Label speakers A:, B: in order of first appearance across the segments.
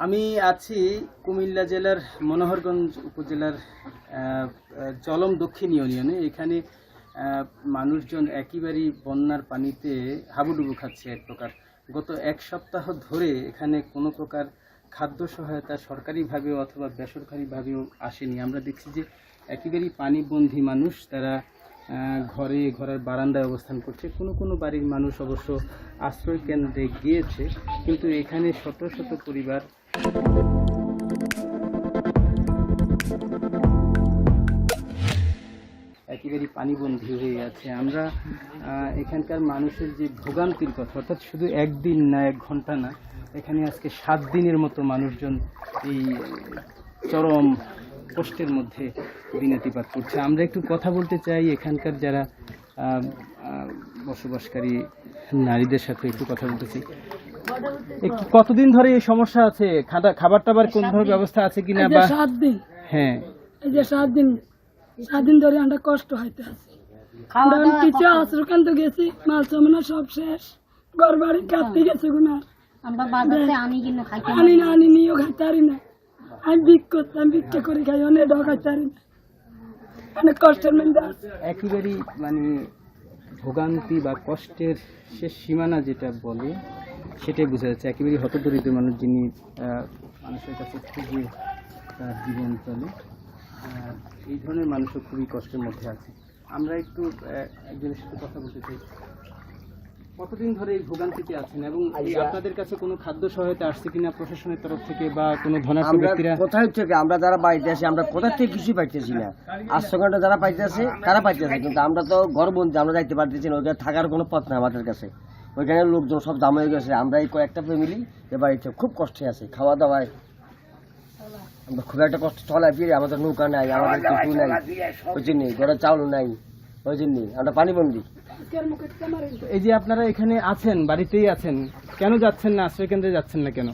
A: আমি আছি কুমিল্লা জেলার মনোহরগঞ্জ উপজেলার জলম দক্ষিণ ইউনিয়নে। এখানে মানুষজন একেবারেই বন্যার পানিতে হাবুডুবু খাচ্ছে এক প্রকার। গত এক সপ্তাহ ধরে এখানে কোনো প্রকার খাদ্য সহায়তা সরকারিভাবেও অথবা বেসরকারিভাবেও আসেনি। আমরা দেখছি যে একেবারেই পানিবন্দী মানুষ, তারা ঘরের বারান্দায় অবস্থান করছে। কোনো বাড়ির মানুষ অবশ্য আশ্রয় কেন্দ্রে গিয়েছে, কিন্তু এখানে শত শত পরিবার একেবারেই পানিবন্দী হয়ে আছে। আমরা এখানকার মানুষের যে ভোগান্তির কথা, অর্থাৎ শুধু একদিন না, এক ঘন্টা না, এখানে আজকে 7 দিনের মতো মানুষজন এই চরম কষ্টের মধ্যে দিনাতিপাত করছে। আমরা একটু কথা বলতে চাই এখানকার যারা বসবাসকারী নারীদের সাথে একটু কথা বলতে চাই। কতদিন ধরে এই সমস্যা আছে? খাবার টাবার কোন ধরনের ব্যবস্থা আছে কিনা? বা
B: 7 দিন।
A: হ্যাঁ,
B: এই যে 7 দিন ধরে আমরা কষ্ট হইতে আছি। আমরা কিছু আশ্রয়কেন্দ্র গেছি, মাল সামানা সব শেষ, ঘর বাড়ি কাটতে গেছে গুনার।
C: আমরা বাজারে আনি কিনে খাই,
B: আনি নিয়েও খাইতে পারি না। আমি ভিক্ষা করে খাই, অনেক খাইতে পারি না, অনেক কষ্টের মধ্যে আছে।
A: একেবারেই মানে ভোগান্তি বা কষ্টের শেষ সীমানা যেটা বলে সেটাই বোঝা যাচ্ছে। একেবারেই হতদরিদ্র মানুষ, যিনি মানুষের কাছে খুবই তার জীবন চলে, এই ধরনের মানুষও খুবই কষ্টের মধ্যে আছে। আমরা একটু একজনের সাথে কথা বলতে চাই। কতদিন ধরে এই ভোগান্তিতে আছেন এবং আপনাদের কাছে কোনো খাদ্য সহায়তা আসছে কিনা প্রশাসনের তরফ থেকে বা কোনো ধনাঢ্য ব্যক্তিরা?
D: কোথায় থেকে আমরা যারা বাড়িতে আছি, আমরা কোথা থেকে কিছুই পাইতেছি না। আশ্রয়কেন্দ্র যারা পাইতেছে তারা পাইতেছে, কিন্তু আমরা তো ঘরবন্দি, আমরা যাইতে পারতেছি না। ওইখানে থাকার কোনো পথ নাই আমাদের কাছে। ওইখানে লোকজন সব দাম হয়ে গেছে। আমরা এই কয়েকটা ফ্যামিলি এ বাড়িতে খুব কষ্টে আছে। খাওয়া দাওয়ায় আমরা খুব একটা কষ্ট চলায় ফিরে। আমাদের নৌকা নাই, আমাদের কিছু নাই, ওই জন্য ঘরে চাউল নাই, ওই জন্য আমরা পানিবন্দি।
A: এই যে আপনারা এখানে আছেন, বাড়িতেই আছেন, কেন যাচ্ছেন না? আশ্রয় কেন্দ্রে যাচ্ছেন না কেন?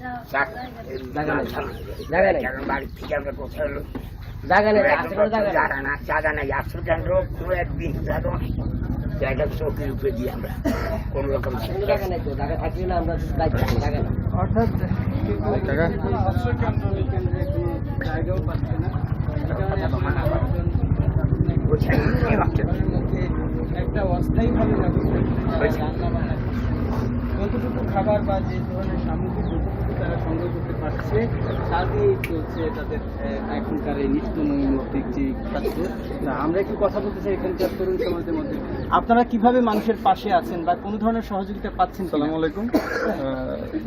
A: অর্থাৎ জায়গাও পাচ্ছে না, একটা অস্থায়ীভাবে যতটুকু খাবার বা যে ধরনের সামগ্রী যতটুকু তারা সংগ্রহ করতে পারছে তা দিয়েই চলছে তাদের এখনকার এই নিত্য নৈমিত্তিক যে খাদ্য। আমরা একটু কথা বলতে চাই এখানকার তরুণ সমাজের মধ্যে। আপনারা কিভাবে মানুষের পাশে আছেন বা কোন ধরনের সহযোগিতা পাচ্ছেন?
E: আসসালামু আলাইকুম,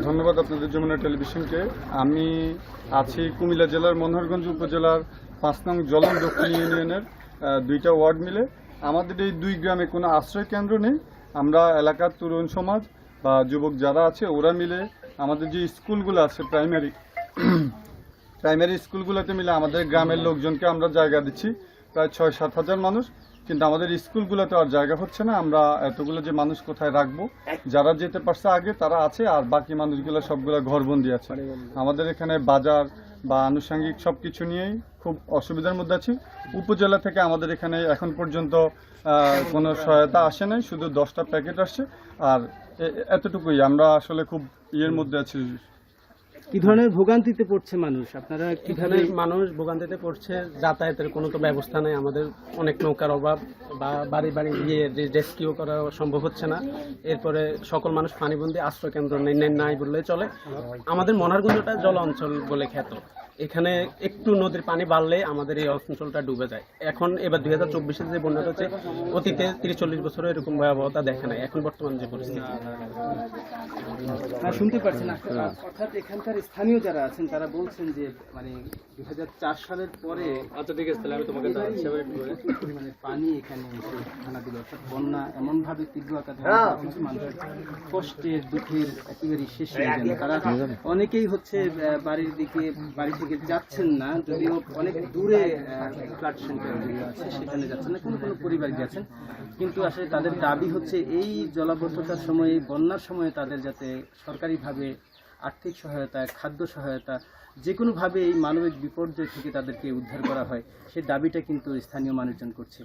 E: ধন্যবাদ আপনাদের যমুনা টেলিভিশনকে। আমি আছি কুমিল্লা জেলার মনোহরগঞ্জ উপজেলার 5 নং জলম দক্ষিণ ইউনিয়নের 2টা ওয়ার্ড মিলে আমাদের এই 2 গ্রামে কোনো আশ্রয় কেন্দ্র নেই। আমরা এলাকার তরুণ সমাজ বা যুবক যারা আছে ওরা মিলে আমাদের যে স্কুলগুলো আছে প্রাইমারি স্কুলগুলোতে মিলে আমাদের গ্রামের লোকজনকে আমরা জায়গা দিচ্ছি, প্রায় 6-7 হাজার মানুষ। কিন্তু আমাদের স্কুলগুলোতে আর জায়গা হচ্ছে না। আমরা এতগুলো যে মানুষ কোথায় রাখবো? যারা যেতে পারছে আগে তারা আছে, আর বাকি মানুষগুলো সবগুলো ঘরবন্দি আছে। আমাদের এখানে বাজার বা আনুষঙ্গিক সব কিছু নিয়েই খুব অসুবিধার মধ্যে আছি। উপজেলা থেকে আমাদের এখানে এখন পর্যন্ত কোনো সহায়তা আসে নাই, শুধু 10টা প্যাকেট আসছে, আর এতটুকুই। আমরা আসলে খুব ইয়ের মধ্যে আছি।
A: কি ধরনের ভোগান্তিতে পড়ছে মানুষ? আপনারা
F: এখানে মানুষ ভোগান্তিতে পড়ছে, যাতায়াতের কোনো তো ব্যবস্থা নেই। আমাদের অনেক নৌকার অভাব, বা বাড়ি গিয়ে রেস্কিউ করা সম্ভব হচ্ছে না। এরপরে সকল মানুষ পানিবন্দী, আশ্রয় কেন্দ্র নাই বললেই চলে। আমাদের মনোহরগঞ্জটা জল অঞ্চল বলে খ্যাত। এখানে একটু নদীর পানি বাড়লে আমাদের এই অঞ্চলটা ডুবে যায়। এবার 2024-এর যে বন্যাটা হচ্ছে, অতীতে 30-40 বছরে এরকম ভয়াবহতা দেখে নাই। এখন বর্তমান যে পরিস্থিতি
A: শুনতে পাচ্ছেন আপনারা, অর্থাৎ এখানকার স্থানীয় যারা আছেন তারা বলছেন যে মানে 2004 সালের পরে মানে পানি এখানে এসে খানা দিল। অর্থাৎ বন্যা এমন ভাবে তীব্র আকার মানুষের কষ্টের দুঃখের একেবারে শেষ হয়ে গেল। তারা অনেকেই হচ্ছে বাড়ি থেকে যাচ্ছেন না, যদিও অনেক দূরে ফ্লাড সেন্টার আছে সেখানে যাচ্ছেন না, কোনো পরিবার গেছেন। কিন্তু আসলে তাদের দাবি হচ্ছে এই জলাবদ্ধতার সময়, এই বন্যার সময় তাদের যাতে সরকারিভাবে আর্থিক সহায়তা, খাদ্য সহায়তা, যে কোনোভাবে এই মানবিক বিপর্যয় থেকে তাদেরকে উদ্ধার করা হয়, সেই দাবিটা কিন্তু স্থানীয় মানুষজন করছে।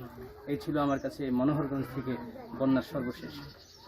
A: এই ছিল আমার কাছে মনোহরগঞ্জ থেকে বন্যার সর্বশেষ।